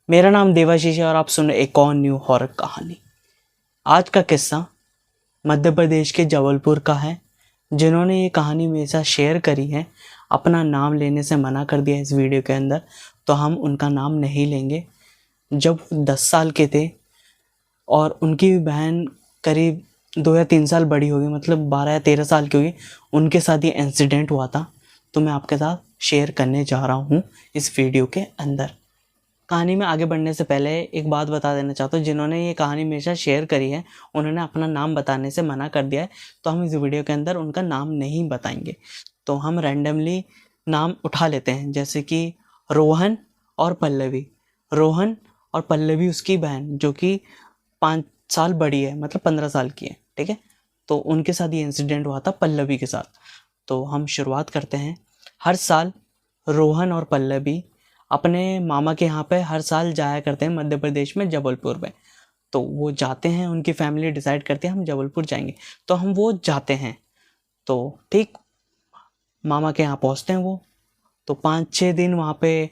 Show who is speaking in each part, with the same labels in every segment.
Speaker 1: मेरा नाम देवाशीष है और आप सुन रहे एक और न्यू हॉरर कहानी। आज का किस्सा मध्य प्रदेश के जबलपुर का है। जिन्होंने ये कहानी मेरे साथ शेयर करी है अपना नाम लेने से मना कर दिया इस वीडियो के अंदर, तो हम उनका नाम नहीं लेंगे। जब 10 साल के थे और उनकी बहन करीब 2 या 3 साल बड़ी होगी, मतलब 12 या 13 साल की होगी, उनके साथ ये इंसिडेंट हुआ था। तो मैं आपके साथ शेयर करने जा रहा हूँ इस वीडियो के अंदर। कहानी में आगे बढ़ने से पहले एक बात बता देना चाहता हूँ, जिन्होंने ये कहानी मेरे साथ शेयर करी है उन्होंने अपना नाम बताने से मना कर दिया है, तो हम इस वीडियो के अंदर उनका नाम नहीं बताएंगे। तो हम रैंडमली नाम उठा लेते हैं, जैसे कि रोहन और पल्लवी। रोहन और पल्लवी उसकी बहन, जो कि 5 साल बड़ी है, मतलब 15 साल की है, ठीक है। तो उनके साथ ये इंसिडेंट हुआ था पल्लवी के साथ। तो हम शुरुआत करते हैं। हर साल रोहन और पल्लवी अपने मामा के यहाँ पे हर साल जाया करते हैं, मध्य प्रदेश में जबलपुर में। तो वो जाते हैं, उनकी फैमिली डिसाइड करती है हम जबलपुर जाएंगे, तो हम वो जाते हैं। तो ठीक मामा के यहाँ पहुँचते हैं वो। तो 5-6 दिन वहाँ पे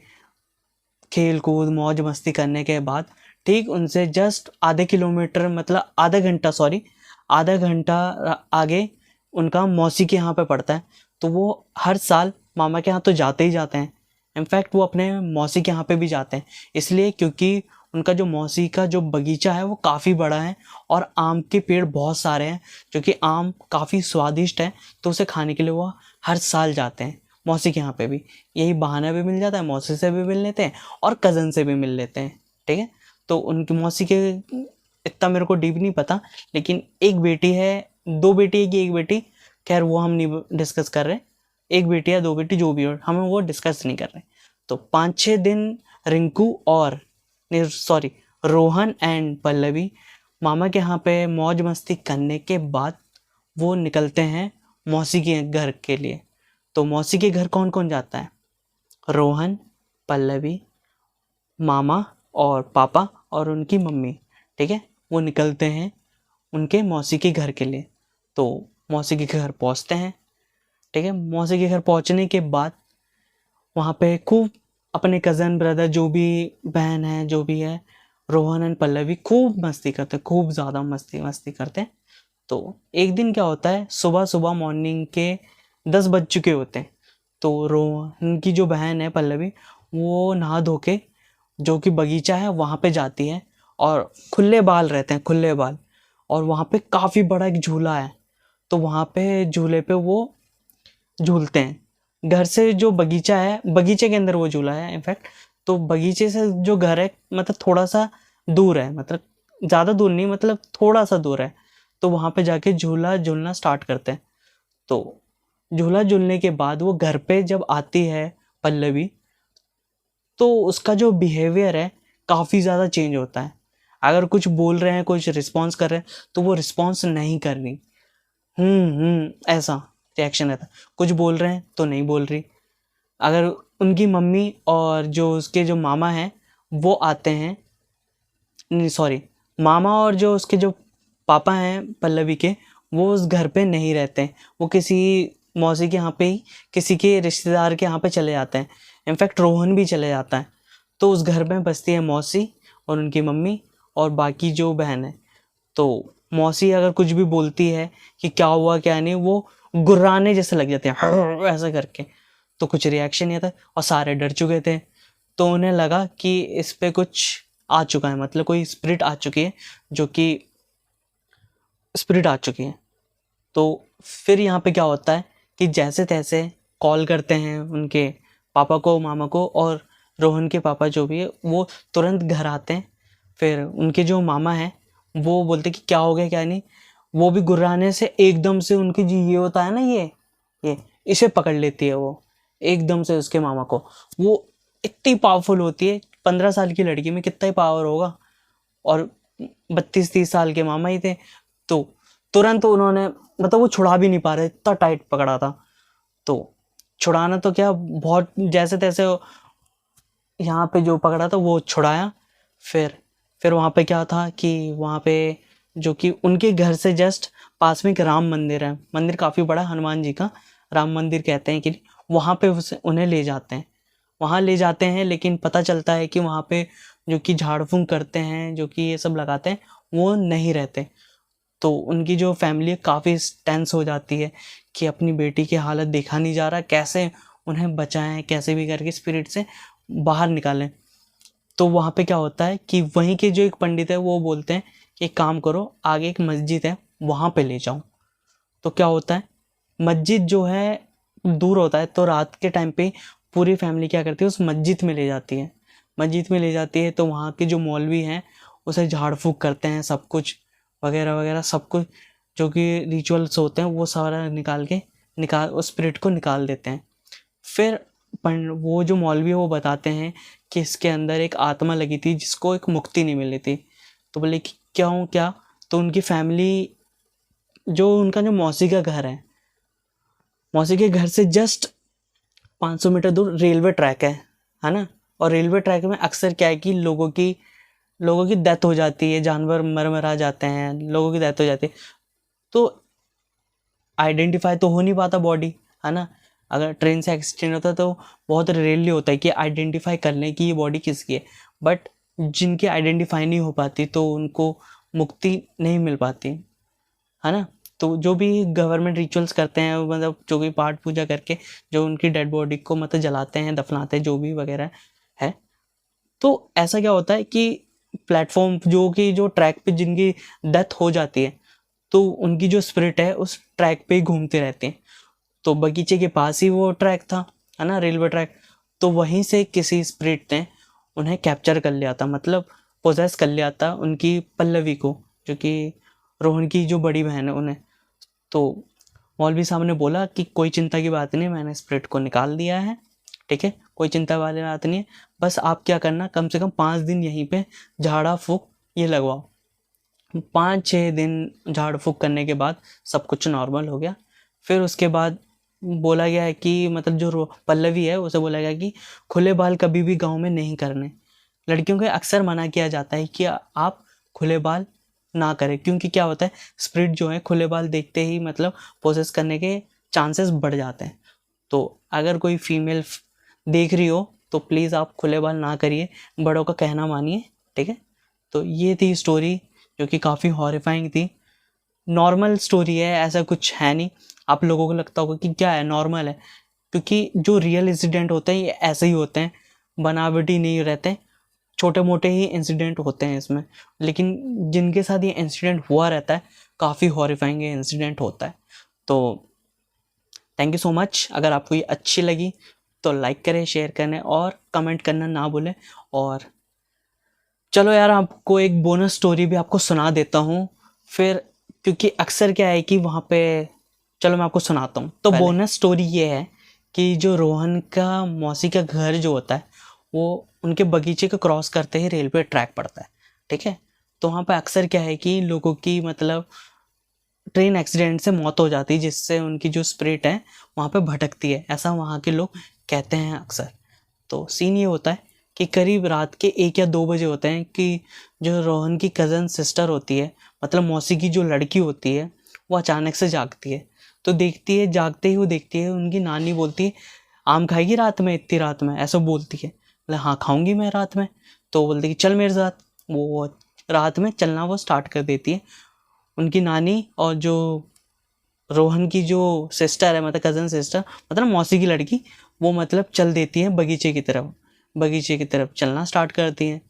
Speaker 1: खेल कूद मौज मस्ती करने के बाद ठीक उनसे जस्ट आधे किलोमीटर, मतलब आधा घंटा आगे उनका मौसी के यहाँ पे पड़ता है। तो वो हर साल मामा के यहाँ तो जाते ही जाते हैं। इनफैक्ट वो अपने मौसी के यहाँ पे भी जाते हैं, इसलिए क्योंकि उनका जो मौसी का जो बगीचा है वो काफ़ी बड़ा है और आम के पेड़ बहुत सारे हैं, जो कि आम काफ़ी स्वादिष्ट है। तो उसे खाने के लिए वो हर साल जाते हैं मौसी के यहाँ पे भी। यही बहाना भी मिल जाता है, मौसी से भी मिल लेते हैं और कज़न से भी मिल लेते हैं, ठीक है। तो उनकी मौसी के इतना मेरे को डीप नहीं पता, लेकिन एक बेटी है, 2 बेटी है कि एक बेटी, खैर वो हम नहीं डिस्कस कर रहे। एक बेटी या 2 बेटी जो भी हो, हमें वो डिस्कस नहीं कर रहे। तो 5-6 दिन रिंकू और रोहन एंड पल्लवी मामा के यहाँ पे मौज मस्ती करने के बाद वो निकलते हैं मौसी के घर के लिए। तो मौसी के घर कौन कौन जाता है? रोहन, पल्लवी, मामा और पापा और उनकी मम्मी, ठीक है। वो निकलते हैं उनके मौसी के घर के लिए। तो मौसी के घर पहुँचते हैं, ठीक है। मौसी के घर पहुँचने के बाद वहाँ पे खूब अपने कज़न ब्रदर, जो भी बहन है, जो भी है, रोहन एंड पल्लवी खूब मस्ती करते हैं, खूब ज़्यादा मस्ती करते हैं। तो एक दिन क्या होता है, सुबह सुबह मॉर्निंग के 10 बज चुके होते हैं। तो रोहन की जो बहन है पल्लवी, वो नहा धो के जो कि बगीचा है वहाँ पे जाती है, और खुले बाल रहते हैं, खुले बाल। और वहाँ पे काफ़ी बड़ा एक झूला है, तो वहाँ पे झूले पे वो झूलते हैं। घर से जो बगीचा है, बगीचे के अंदर वो झूला है इनफैक्ट। तो बगीचे से जो घर है, मतलब थोड़ा सा दूर है, मतलब ज़्यादा दूर नहीं, मतलब थोड़ा सा दूर है। तो वहाँ पे जाके झूला झूलना स्टार्ट करते हैं। तो झूला झूलने के बाद वो घर पे जब आती है पल्लवी, तो उसका जो बिहेवियर है काफ़ी ज़्यादा चेंज होता है। अगर कुछ बोल रहे हैं, कुछ रिस्पॉन्स कर रहे हैं, तो वो रिस्पॉन्स नहीं कर रही, ऐसा रिएक्शन रहता है। कुछ बोल रहे हैं तो नहीं बोल रही। अगर उनकी मम्मी और जो उसके जो मामा हैं वो आते हैं, नहीं सॉरी, मामा और जो उसके जो पापा हैं पल्लवी के, वो उस घर पे नहीं रहते हैं। वो किसी मौसी के यहाँ पे ही, किसी के रिश्तेदार के यहाँ पे चले जाते हैं। इनफैक्ट रोहन भी चले जाता है। तो उस घर में बसती है मौसी और उनकी मम्मी और बाकी जो बहन है। तो मौसी अगर कुछ भी बोलती है कि क्या हुआ क्या नहीं, वो गुर्राने जैसे लग जाते हैं ऐसा करके। तो कुछ रिएक्शन नहीं आता और सारे डर चुके थे। तो उन्हें लगा कि इस पे कुछ आ चुका है, मतलब कोई स्पिरिट आ चुकी है, जो कि स्पिरिट आ चुकी है। तो फिर यहाँ पे क्या होता है कि जैसे तैसे कॉल करते हैं उनके पापा को, मामा को, और रोहन के पापा जो भी है वो तुरंत घर आते हैं। फिर उनके जो मामा हैं वो बोलते कि क्या हो गया क्या नहीं। वो भी गुर्राने से एकदम से उनकी जी ये होता है ना, ये इसे पकड़ लेती है वो एकदम से उसके मामा को। वो इतनी पावरफुल होती है, 15 साल की लड़की में कितना ही पावर होगा, और 32-30 साल के मामा ही थे। तो तुरंत उन्होंने, मतलब वो छुड़ा भी नहीं पा रहे, इतना टाइट पकड़ा था। तो छुड़ाना तो क्या, बहुत जैसे तैसे यहाँ पे जो पकड़ा था वो छुड़ाया। फिर वहाँ पे क्या था कि वहाँ पे जो कि उनके घर से जस्ट पास में एक राम मंदिर है, मंदिर काफ़ी बड़ा, हनुमान जी का राम मंदिर कहते हैं, कि वहाँ पे उन्हें ले जाते हैं। वहाँ ले जाते हैं, लेकिन पता चलता है कि वहाँ पे जो कि झाड़ फूंक करते हैं, जो कि ये सब लगाते हैं, वो नहीं रहते। तो उनकी जो फैमिली है काफ़ी टेंस हो जाती है कि अपनी बेटी की हालत देखा नहीं जा रहा, कैसे उन्हें बचाएं, कैसे भी करके स्पिरिट से बाहर निकालें। तो वहाँ पे क्या होता है कि वहीं के जो एक पंडित है वो बोलते हैं कि एक काम करो, आगे एक मस्जिद है वहाँ पे ले जाओ। तो क्या होता है, मस्जिद जो है दूर होता है, तो रात के टाइम पे पूरी फैमिली क्या करती है, उस मस्जिद में ले जाती है। मस्जिद में ले जाती है तो वहाँ के जो मौलवी हैं उसे झाड़ फूँक करते हैं, सब कुछ वगैरह वगैरह सब कुछ जो कि रिचुअल्स होते हैं वो सारा निकाल उस स्पिरिट को निकाल देते हैं। फिर वो जो मौलवी है वो बताते हैं कि इसके अंदर एक आत्मा लगी थी जिसको एक मुक्ति नहीं मिली थी। तो बोले कि क्या हूँ क्या, तो उनकी फैमिली जो उनका जो मौसी का घर है, मौसी के घर से जस्ट 500 मीटर दूर रेलवे ट्रैक है ना। और रेलवे ट्रैक में अक्सर क्या है कि लोगों की डेथ हो जाती है, जानवर मर जाते हैं, लोगों की डेथ हो जाती है, तो आइडेंटिफाई तो हो नहीं पाता बॉडी, है ना। अगर ट्रेन से एक्सीडेंट होता है तो बहुत रेयरली होता है कि आइडेंटिफाई कर लें कि ये बॉडी किसकी है। बट जिनकी आइडेंटिफाई नहीं हो पाती तो उनको मुक्ति नहीं मिल पाती, है ना। तो जो भी गवर्नमेंट रिचुअल्स करते हैं, मतलब जो भी पाठ पूजा करके जो उनकी डेड बॉडी को मतलब जलाते हैं, दफनाते हैं, जो भी वगैरह है, तो ऐसा क्या होता है कि प्लेटफॉर्म जो ट्रैक पे जिनकी डेथ हो जाती है तो उनकी जो स्पिरिट है उस ट्रैक पे ही घूमते रहते हैं। तो बगीचे के पास ही वो ट्रैक था, है ना, रेलवे ट्रैक। तो वहीं से किसी स्पिरिट ने उन्हें कैप्चर कर लिया था, मतलब पोजेस कर लिया था उनकी पल्लवी को, जो कि रोहन की जो बड़ी बहन है उन्हें। तो मौलवी साहब ने बोला कि कोई चिंता की बात नहीं, मैंने स्पिरिट को निकाल दिया है, ठीक है, कोई चिंता वाली बात नहीं है। बस आप क्या करना, कम से कम 5 दिन यहीं पे झाड़ा फूक ये लगवाओ। 5-6 दिन झाड़ फूक करने के बाद सब कुछ नॉर्मल हो गया। फिर उसके बाद बोला गया है कि मतलब जो पल्लवी है उसे बोला गया कि खुले बाल कभी भी गांव में नहीं करने। लड़कियों को अक्सर मना किया जाता है कि आप खुले बाल ना करें, क्योंकि क्या होता है, स्पिरिट जो है खुले बाल देखते ही मतलब पोसेस करने के चांसेस बढ़ जाते हैं। तो अगर कोई फीमेल देख रही हो तो प्लीज़ आप खुले बाल ना करिए, बड़ों का कहना मानिए, ठीक है। तो ये थी स्टोरी जो कि काफ़ी हॉरिफाइंग थी। नॉर्मल स्टोरी है, ऐसा कुछ है नहीं। आप लोगों को लगता होगा कि क्या है, नॉर्मल है, क्योंकि जो रियल इंसिडेंट होते हैं ये ऐसे ही होते हैं, बनावटी नहीं रहते, छोटे मोटे ही इंसिडेंट होते हैं इसमें। लेकिन जिनके साथ ये इंसिडेंट हुआ रहता है काफ़ी हॉरिफाइंग इंसिडेंट होता है। तो थैंक यू सो मच। अगर आपको ये अच्छी लगी तो लाइक करें, शेयर करें और कमेंट करना ना भूलें। और चलो यार, आपको एक बोनस स्टोरी भी आपको सुना देता हूँ फिर, क्योंकि अक्सर क्या है कि वहाँ पे, चलो मैं आपको सुनाता हूँ। तो बोनस स्टोरी ये है कि जो रोहन का मौसी का घर जो होता है वो उनके बगीचे को क्रॉस करते ही रेलवे ट्रैक पड़ता है, ठीक है। तो वहाँ पे अक्सर क्या है कि लोगों की मतलब ट्रेन एक्सीडेंट से मौत हो जाती है, जिससे उनकी जो स्पिरिट है वहाँ पे भटकती है, ऐसा वहाँ के लोग कहते हैं अक्सर। तो सीन ये होता है कि करीब रात के 1 या 2 बजे होते हैं कि जो रोहन की कज़न सिस्टर होती है, मतलब मौसी की जो लड़की होती है, वो अचानक से जागती है। तो देखती है, जागते ही वो देखती है उनकी नानी बोलती है, आम खाएगी रात में, इतनी रात में, ऐसा बोलती है। बोले हाँ खाऊंगी मैं रात में। तो बोलती है कि चल मेरे साथ। वो रात में चलना वो स्टार्ट कर देती है। उनकी नानी और जो रोहन की जो सिस्टर है, मतलब कज़न सिस्टर, मतलब मौसी की लड़की, वो मतलब चल देती है बगीचे की तरफ चलना स्टार्ट करती हैं।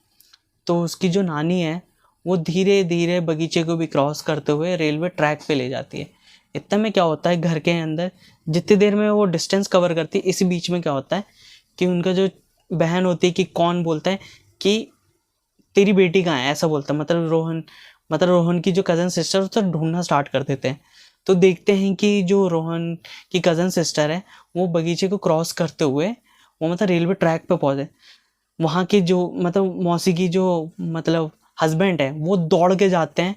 Speaker 1: तो उसकी जो नानी है वो धीरे धीरे बगीचे को भी क्रॉस करते हुए रेलवे ट्रैक पे ले जाती है। इतने में क्या होता है, घर के अंदर जितनी देर में वो डिस्टेंस कवर करती है, इसी बीच में क्या होता है कि उनका जो बहन होती है, कि कौन बोलता है कि तेरी बेटी कहाँ है, ऐसा बोलता है, मतलब रोहन की जो कज़न सिस्टर उसे ढूंढना स्टार्ट कर देते हैं। तो देखते हैं कि जो रोहन की कज़न सिस्टर है वो बगीचे को क्रॉस करते हुए वो मतलब रेलवे ट्रैक पे पहुँचे। वहाँ के जो मतलब मौसी की जो मतलब हस्बैंड है वो दौड़ के जाते हैं,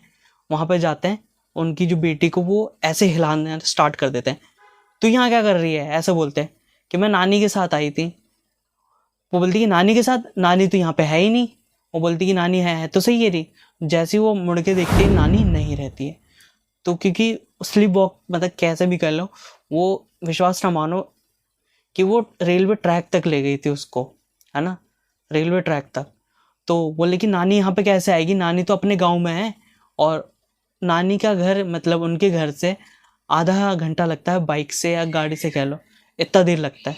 Speaker 1: वहाँ पे जाते हैं, उनकी जो बेटी को वो ऐसे हिलाना स्टार्ट कर देते हैं। तो यहाँ क्या कर रही है, ऐसे बोलते हैं कि मैं नानी के साथ आई थी। वो बोलती कि नानी के साथ, नानी तो यहाँ पे है ही नहीं। वो बोलती कि नानी है तो सही है रही। जैसे ही वो मुड़ के देखती है नानी नहीं रहती है। तो क्योंकि स्लीप वॉक मतलब कैसे भी कर लो, वो विश्वास ना मानो कि वो रेलवे ट्रैक तक ले गई थी उसको, है ना, रेलवे ट्रैक तक। तो बोले कि नानी यहाँ पे कैसे आएगी, नानी तो अपने गांव में है, और नानी का घर मतलब उनके घर से आधा घंटा लगता है बाइक से या गाड़ी से कह लो, इतना देर लगता है।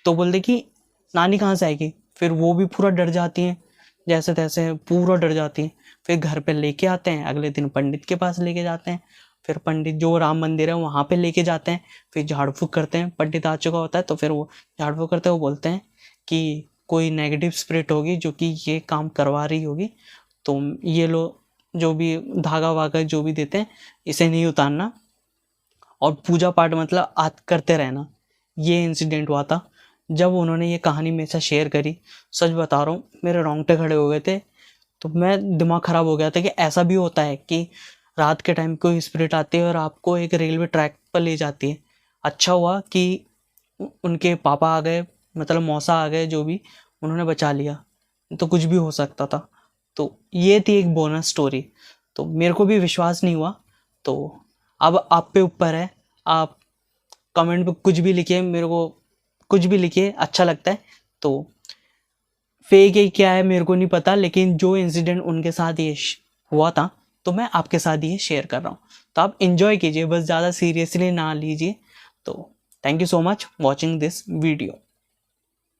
Speaker 1: तो बोलते कि नानी कहाँ से आएगी। फिर वो भी पूरा डर जाती हैं, जैसे तैसे पूरा डर जाती हैं। फिर घर पे लेके आते हैं, अगले दिन पंडित के पास लेके जाते हैं। फिर पंडित जो राम मंदिर है वहाँ पे लेके जाते हैं, फिर झाड़ फूक करते हैं। पंडित आ चुका होता है तो फिर वो झाड़ फूक करते हैं, वो बोलते हैं कि कोई नेगेटिव स्पिरिट होगी जो कि ये काम करवा रही होगी, तो ये लो जो भी धागा वागा जो भी देते हैं इसे नहीं उतारना, और पूजा पाठ मतलब आज करते रहना। ये इंसिडेंट हुआ था जब उन्होंने ये कहानी मेरे साथ शेयर करी। सच बता रहा हूँ, मेरे रोंगटे खड़े हो गए थे। तो मैं दिमाग ख़राब हो गया था कि ऐसा भी होता है कि रात के टाइम कोई स्पिरिट आती है और आपको एक रेलवे ट्रैक पर ले जाती है। अच्छा हुआ कि उनके पापा आ गए, मतलब मौसा आ गए, जो भी, उन्होंने बचा लिया, तो कुछ भी हो सकता था। तो ये थी एक बोनस स्टोरी। तो मेरे को भी विश्वास नहीं हुआ, तो अब आप पे ऊपर है। आप कमेंट पे कुछ भी लिखिए, मेरे को कुछ भी लिखिए, अच्छा लगता है। तो फेक है क्या है मेरे को नहीं पता, लेकिन जो इंसिडेंट उनके साथ ये हुआ था तो मैं आपके साथ ये शेयर कर रहा हूँ। तो आप इंजॉय कीजिए, बस ज़्यादा सीरियसली ना लीजिए। तो thank you so much watching this video.